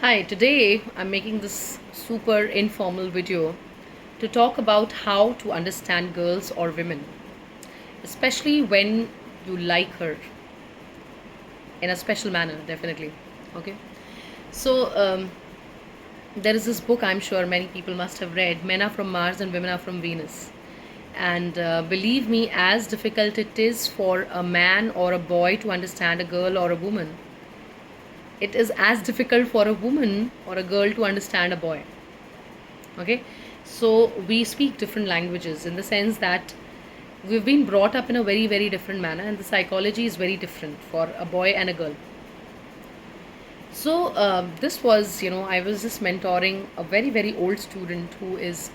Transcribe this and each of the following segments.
Hi, today I'm making this super informal video to talk about how to understand girls or women, especially when you like her in a special manner, definitely. Okay, so there is this book I'm sure many people must have read, Men Are From Mars and Women Are From Venus. And believe me, as difficult it is for a man or a boy to understand a girl or a woman, it is as difficult for a woman or a girl to understand a boy. Okay, so we speak different languages in the sense that we've been brought up in a very different manner, and the psychology is very different for a boy and a girl. So this was, I was just mentoring a very old student who is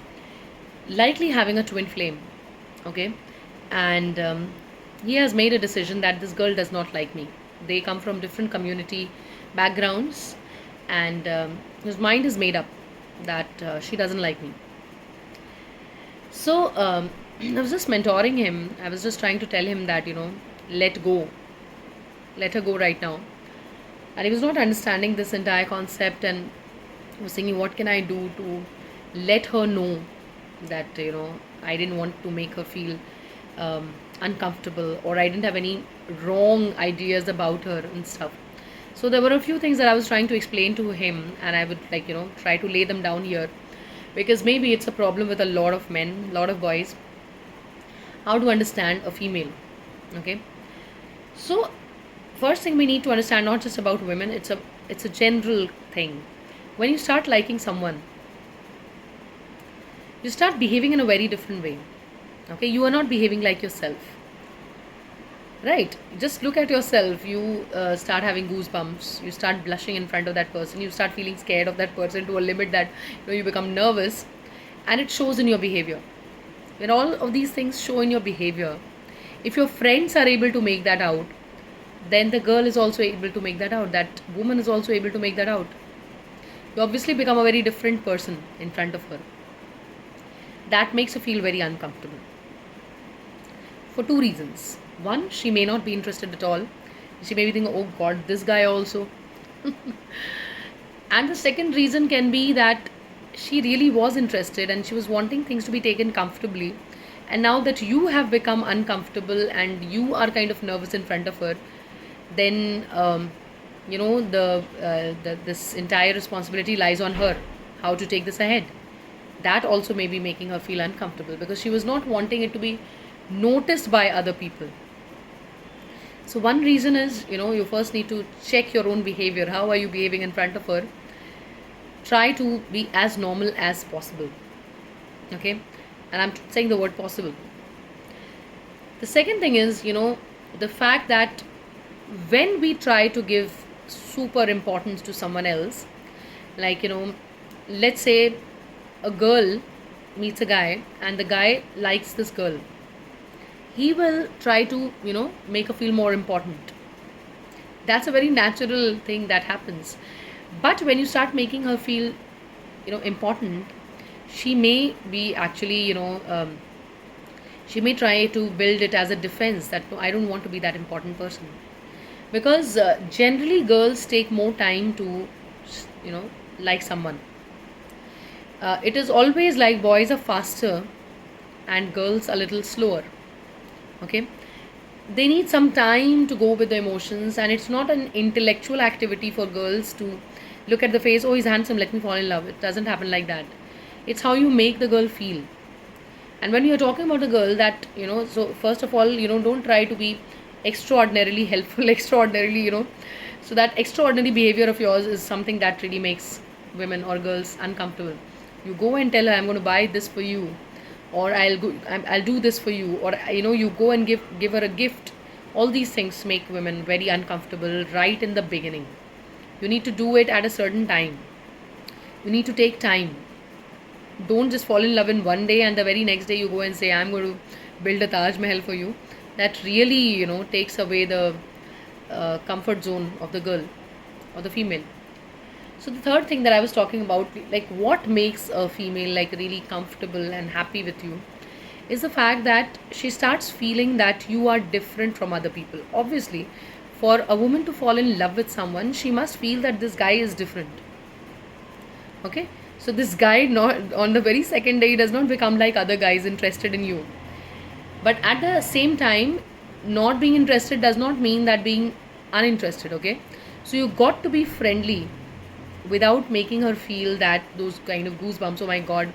likely having a twin flame. Okay, and he has made a decision that this girl does not like me. They come from different community backgrounds, and his mind is made up that she doesn't like me. So I was just mentoring him. I was just trying to tell him that, let go, let her go right now. And he was not understanding this entire concept and was thinking, what can I do to let her know that, I didn't want to make her feel uncomfortable, or I didn't have any wrong ideas about her and stuff. So there were a few things that I was trying to explain to him, and I would try to lay them down here, because maybe it's a problem with a lot of men, lot of boys, how to understand a female. Okay, so first thing we need to understand, not just about women, it's a general thing. When you start liking someone, you start behaving in a very different way. Okay, you are not behaving like yourself, right? Just look at yourself. You start having goosebumps, you start blushing in front of that person, you start feeling scared of that person to a limit that you become nervous, and it shows in your behavior. When all of these things show in your behavior, if your friends are able to make that out, then the girl is also able to make that out, that woman is also able to make that out. You obviously become a very different person in front of her. That makes her feel very uncomfortable for two reasons. One, she may not be interested at all. She may be thinking, oh god, this guy also. And the second reason can be that she really was interested and she was wanting things to be taken comfortably. And now that you have become uncomfortable and you are kind of nervous in front of her, then this entire responsibility lies on her, how to take this ahead. That also may be making her feel uncomfortable because she was not wanting it to be noticed by other people. So one reason is, you first need to check your own behavior. How are you behaving in front of her? Try to be as normal as possible. Okay, and I'm saying the word possible. The second thing is, the fact that when we try to give super importance to someone else, like, let's say a girl meets a guy and the guy likes this girl, he will try to, make her feel more important. That's a very natural thing that happens. But when you start making her feel, important, she may be actually, she may try to build it as a defense that, no, I don't want to be that important person. Because generally girls take more time to, like someone. It is always like boys are faster and girls a little slower. Okay, they need some time to go with the emotions, and it's not an intellectual activity for girls to look at the face, oh, he's handsome, let me fall in love. It doesn't happen like that. It's how you make the girl feel. And when you're talking about a girl, that, so first of all, don't try to be extraordinarily helpful, extraordinarily, so that extraordinary behavior of yours is something that really makes women or girls uncomfortable. You go and tell her, I'm going to buy this for you, or I'll do this for you, or you go and give her a gift. All these things make women very uncomfortable right in the beginning. You need to do it at a certain time. You need to take time. Don't just fall in love in one day and the very next day you go and say, I'm going to build a Taj Mahal for you. That really, takes away the comfort zone of the girl or the female. So the third thing that I was talking about, like what makes a female like really comfortable and happy with you, is the fact that she starts feeling that you are different from other people. Obviously, for a woman to fall in love with someone, she must feel that this guy is different. Okay, so this guy, not on the very second day, does not become like other guys interested in you. But at the same time, not being interested does not mean that being uninterested. Okay, so you got to be friendly without making her feel that those kind of goosebumps. Oh my god,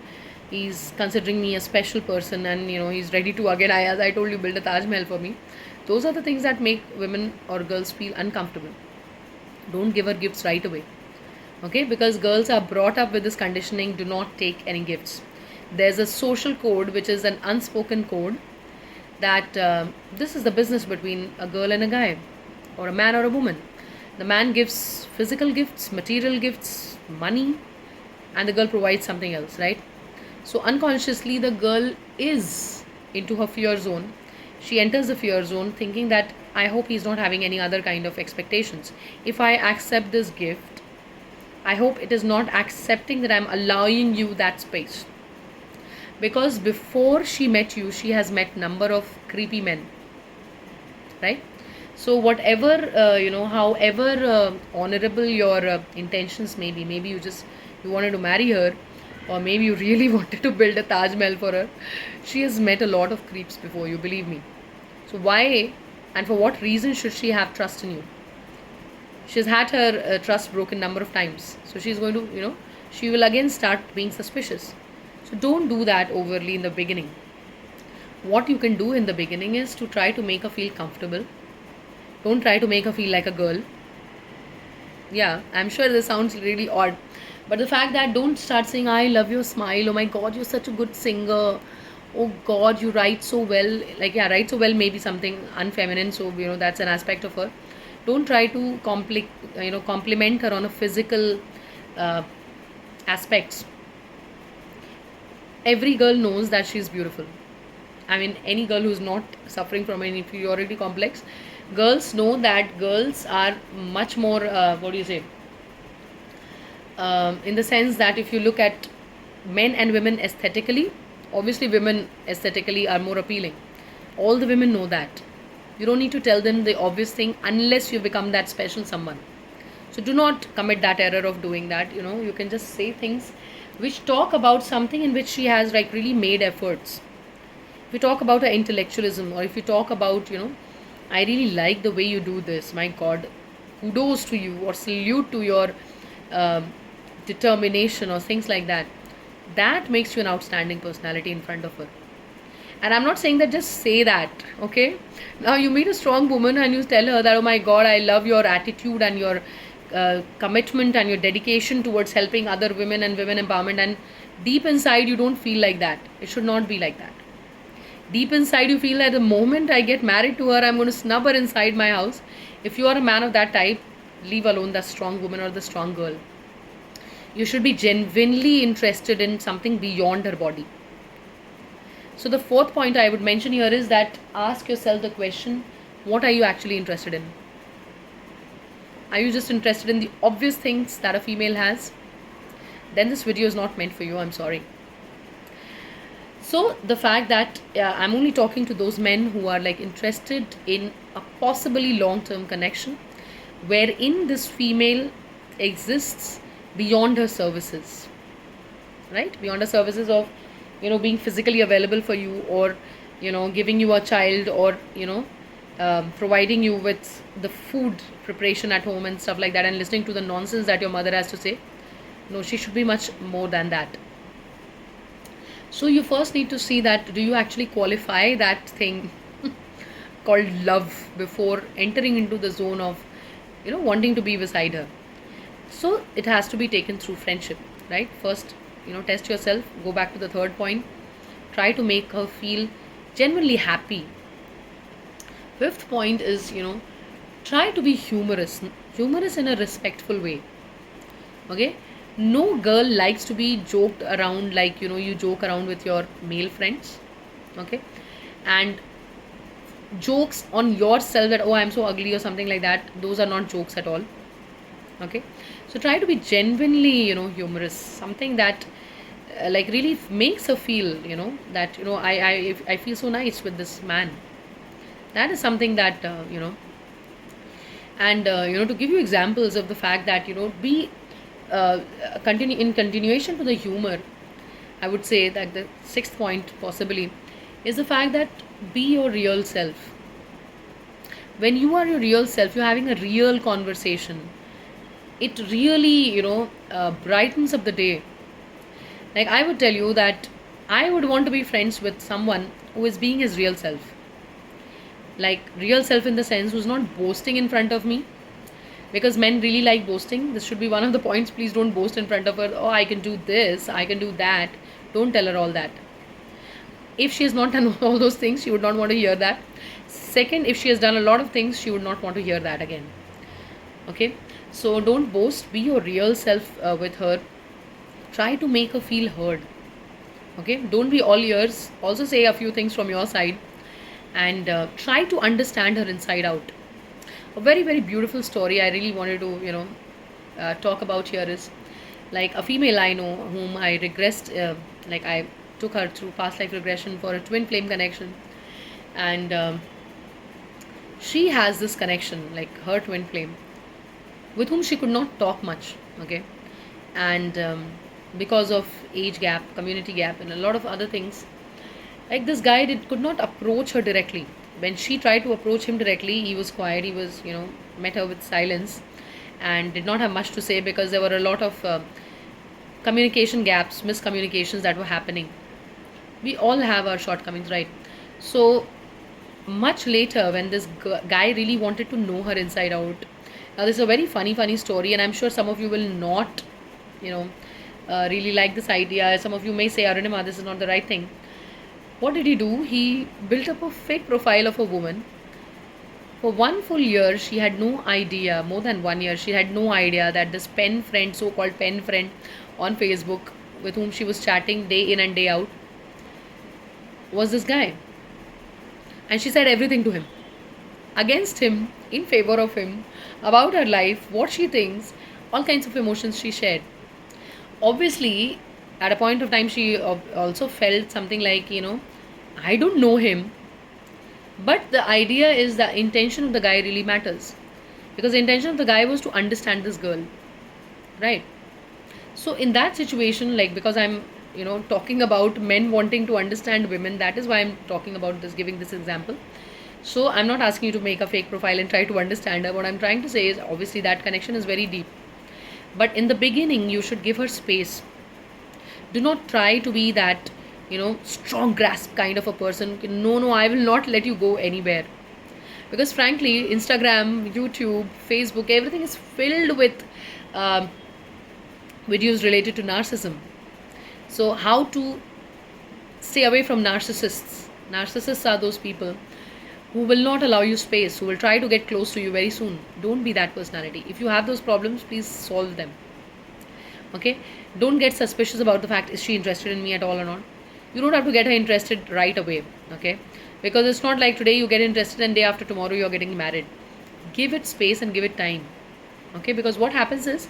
he's considering me a special person, and he's ready to again, as I told you, build a Taj Mahal for me. Those are the things that make women or girls feel uncomfortable. Don't give her gifts right away. Okay, because girls are brought up with this conditioning: do not take any gifts. There's a social code which is an unspoken code that this is the business between a girl and a guy, or a man or a woman. The man gives physical gifts, material gifts, money, and the girl provides something else, right? So unconsciously, the girl is into her fear zone. She enters the fear zone thinking that I hope he's not having any other kind of expectations. If I accept this gift, I hope it is not accepting that I'm allowing you that space. Because before she met you, she has met number of creepy men, right? So whatever, however honorable your intentions may be, maybe you wanted to marry her, or maybe you really wanted to build a Taj Mahal for her. She has met a lot of creeps before you, believe me. So why and for what reason should she have trust in you? She's had her trust broken number of times, so she's going to, she will again start being suspicious. So don't do that overly in the beginning. What you can do in the beginning is to try to make her feel comfortable. Don't try to make her feel like a girl. Yeah, I'm sure this sounds really odd, but the fact that don't start saying I love your smile, oh my god, you're such a good singer, oh god, you write so well. Like, yeah, write so well may be something unfeminine, so that's an aspect of her. Don't try to compliment her on a physical uh, aspects. Every girl knows that she's beautiful. I mean, any girl who's not suffering from an inferiority complex, girls know that girls are much more, what do you say? In the sense that if you look at men and women aesthetically, obviously women aesthetically are more appealing. All the women know that. You don't need to tell them the obvious thing unless you become that special someone. So do not commit that error of doing that. You can just say things which talk about something in which she has like really made efforts. If you talk about her intellectualism, or if you talk about, I really like the way you do this, my god, kudos to you, or salute to your um determination, or things like that, that makes you an outstanding personality in front of her. And I'm not saying that just say that, okay? Now you meet a strong woman and you tell her that, oh my god, I love your attitude and your commitment and your dedication towards helping other women and women empowerment, and deep inside you don't feel like that. It should not be like that. Deep inside you feel that the moment I get married to her, I'm going to snub her inside my house. If you are a man of that type, leave alone the strong woman or the strong girl. You should be genuinely interested in something beyond her body. So the fourth point I would mention here is that ask yourself the question, what are you actually interested in? Are you just interested in the obvious things that a female has? Then this video is not meant for you, I'm sorry. So the fact that I'm only talking to those men who are like interested in a possibly long-term connection, wherein this female exists beyond her services, right? Beyond her services of, being physically available for you, or, giving you a child, or, providing you with the food preparation at home and stuff like that, and listening to the nonsense that your mother has to say. No, she should be much more than that. So you first need to see that, do you actually qualify that thing called love before entering into the zone of, wanting to be beside her. So it has to be taken through friendship, right? First, test yourself. Go back to the third point. Try to make her feel genuinely happy. Fifth point is, try to be humorous. Humorous in a respectful way. Okay? No girl likes to be joked around like, you joke around with your male friends. Okay? And jokes on yourself that, oh, I'm so ugly or something like that, those are not jokes at all. Okay? So try to be genuinely, humorous. Something that like really makes her feel, that, I feel so nice with this man. That is something that, and, to give you examples of the fact that, be continuation to the humor, I would say that the sixth point possibly is the fact that be your real self. When you are your real self, you're having a real conversation. It really, brightens up the day. Like, I would tell you that I would want to be friends with someone who is being his real self. Like, real self in the sense who's not boasting in front of me, because men really like boasting. This should be one of the points. Please don't boast in front of her. Oh, I can do this, I can do that. Don't tell her all that. If she has not done all those things, she would not want to hear that. Second, if she has done a lot of things, she would not want to hear that again. Okay, so don't boast, be your real self with her. Try to make her feel heard. Okay, don't be all ears. Also say a few things from your side, and try to understand her inside out. A very, very beautiful story I really wanted to, talk about here is like a female I know whom I regressed, like I took her through past life regression for a twin flame connection, and she has this connection, like her twin flame, with whom she could not talk much. Okay, and because of age gap, community gap, and a lot of other things, like this guy could not approach her directly. When she tried to approach him directly, he was quiet. He was, met her with silence, and did not have much to say, because there were a lot of communication gaps, miscommunications that were happening. We all have our shortcomings, right? So much later, when this guy really wanted to know her inside out. Now, this is a very funny story, and I'm sure some of you will not, really like this idea. Some of you may say, Arunima, this is not the right thing. What did he do? He built up a fake profile of a woman. For 1 full year, she had no idea, more than 1 year, she had no idea that this pen friend, so called pen friend on Facebook, with whom she was chatting day in and day out, was this guy. And she said everything to him, against him, in favor of him, about her life, what she thinks, all kinds of emotions she shared. Obviously, at a point of time, she also felt something like, I don't know him. But the idea is the intention of the guy really matters. Because the intention of the guy was to understand this girl. Right? So in that situation, like, because I'm, talking about men wanting to understand women, that is why I'm talking about this, giving this example. So I'm not asking you to make a fake profile and try to understand her. What I'm trying to say is, obviously, that connection is very deep. But in the beginning, you should give her space. Do not try to be that, strong grasp kind of a person. No, I will not let you go anywhere. Because frankly, Instagram, YouTube, Facebook, everything is filled with videos related to narcissism. So how to stay away from narcissists? Narcissists are those people who will not allow you space, who will try to get close to you very soon. Don't be that personality. If you have those problems, please solve them. Okay? Don't get suspicious about the fact, is she interested in me at all or not? You don't have to get her interested right away. Okay? Because it's not like today you get interested and day after tomorrow you're getting married. Give it space and give it time. Okay? Because what happens is,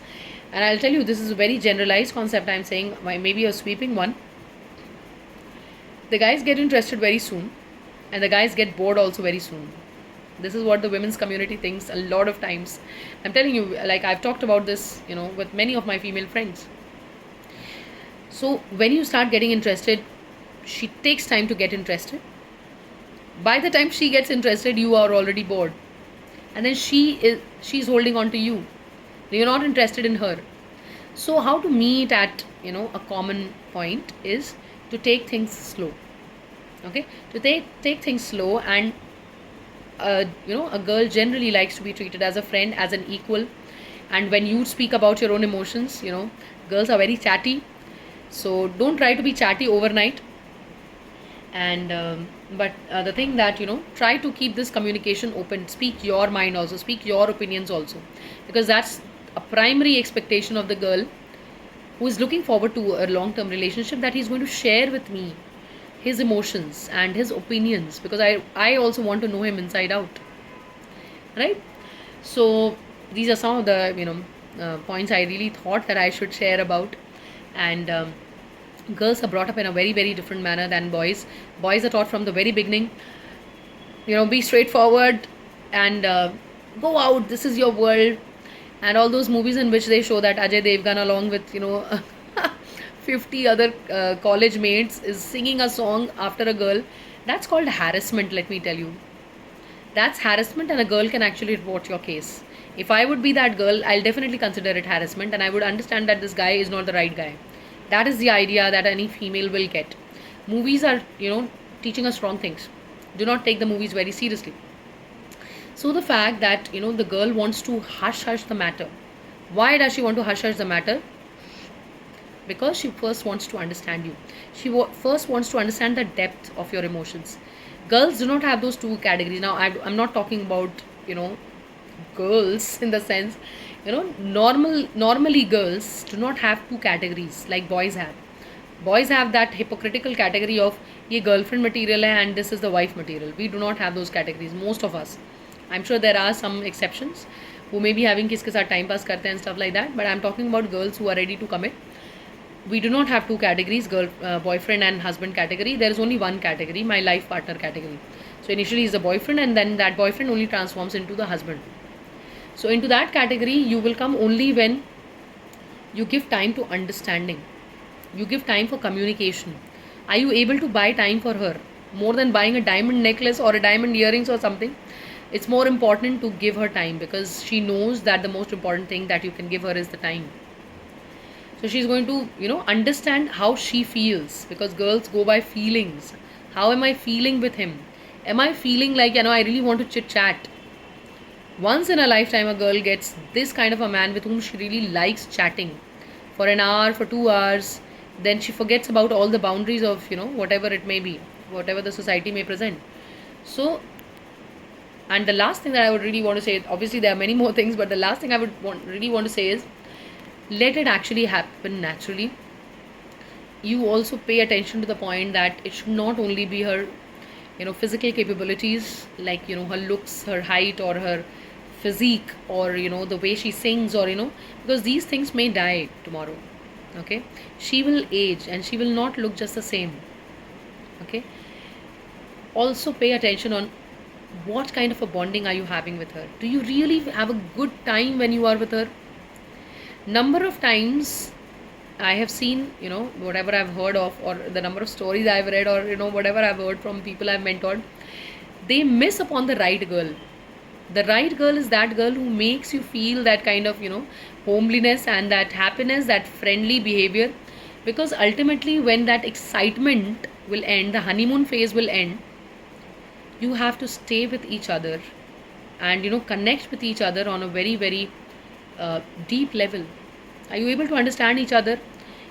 and I'll tell you, this is a very generalized concept I'm saying, maybe a sweeping one. The guys get interested very soon, and the guys get bored also very soon. This is what the women's community thinks a lot of times. I'm telling you, like I've talked about this, with many of my female friends. So when you start getting interested, she takes time to get interested. By the time she gets interested, you are already bored. And then she's holding on to you. You're not interested in her. So how to meet at, a common point is to take things slow. Okay? To take things slow, and a girl generally likes to be treated as a friend, as an equal. And when you speak about your own emotions, girls are very chatty. So don't try to be chatty overnight. And but the thing that, try to keep this communication open. Speak your mind also, speak your opinions also, because that's a primary expectation of the girl who is looking forward to a long-term relationship, that he's going to share with me his emotions and his opinions, because I also want to know him inside out, right? So these are some of the points I really thought that I should share about. And girls are brought up in a very, very different manner than boys. Boys are taught from the very beginning, be straightforward and go out, this is your world. And all those movies in which they show that Ajay Devgan along with 50 other college mates is singing a song after a girl, that's called harassment, let me tell you. That's harassment, and a girl can actually report your case. If I would be that girl, I'll definitely consider it harassment, and I would understand that this guy is not the right guy. That is the idea that any female will get. Movies are, teaching us wrong things. Do not take the movies very seriously. So the fact that the girl wants to hush the matter. Why does she want to hush the matter? Because she first wants to understand you. She first wants to understand the depth of your emotions. Girls do not have those two categories. Now I'm not talking about girls in the sense, normally girls do not have two categories like boys have. Boys have that hypocritical category of ye girlfriend material hai and this is the wife material. We do not have those categories, most of us. I'm sure there are some exceptions who may be having kiske saath time pass karte and stuff like that, but I'm talking about girls who are ready to commit. We do not have two categories, boyfriend and husband category. There is only one category, my life partner category. So initially is the boyfriend, and then that boyfriend only transforms into the husband. So into that category you will come only when you give time to understanding. You give time for communication. Are you able to buy time for her? More than buying a diamond necklace or a diamond earrings or something, it's more important to give her time, because she knows that the most important thing that you can give her is the time. So she's going to, understand how she feels, because girls go by feelings. How am I feeling with him? Am I feeling like, I really want to chit chat? Once in a lifetime, a girl gets this kind of a man with whom she really likes chatting for an hour, for 2 hours. Then she forgets about all the boundaries of, whatever it may be, whatever the society may present. So, and the last thing that I would really want to say, obviously there are many more things, but the last thing I would really want to say is, let it actually happen naturally. You also pay attention to the point that it should not only be her, physical capabilities, like, her looks, her height, or her physique, or, the way she sings, or, because these things may die tomorrow. Okay, she will age and she will not look just the same. Okay, also pay attention on what kind of a bonding are you having with her. Do you really have a good time when you are with her? Number of times I have seen, whatever I've heard of, or the number of stories I've read, or, whatever I've heard from people I've mentored, they miss upon the right girl. The right girl is that girl who makes you feel that kind of, homeliness and that happiness, that friendly behavior. Because ultimately, when that excitement will end, the honeymoon phase will end, you have to stay with each other and, connect with each other on a very, very deep level. Are you able to understand each other?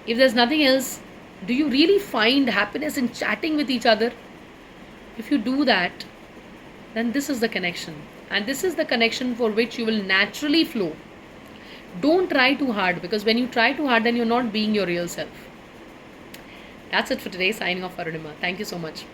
If there's nothing else, do you really find happiness in chatting with each other? If you do that, then this is the connection. And this is the connection for which you will naturally flow. Don't try too hard, because when you try too hard, then you're not being your real self. That's it for today. Signing off, Arunima. Thank you so much.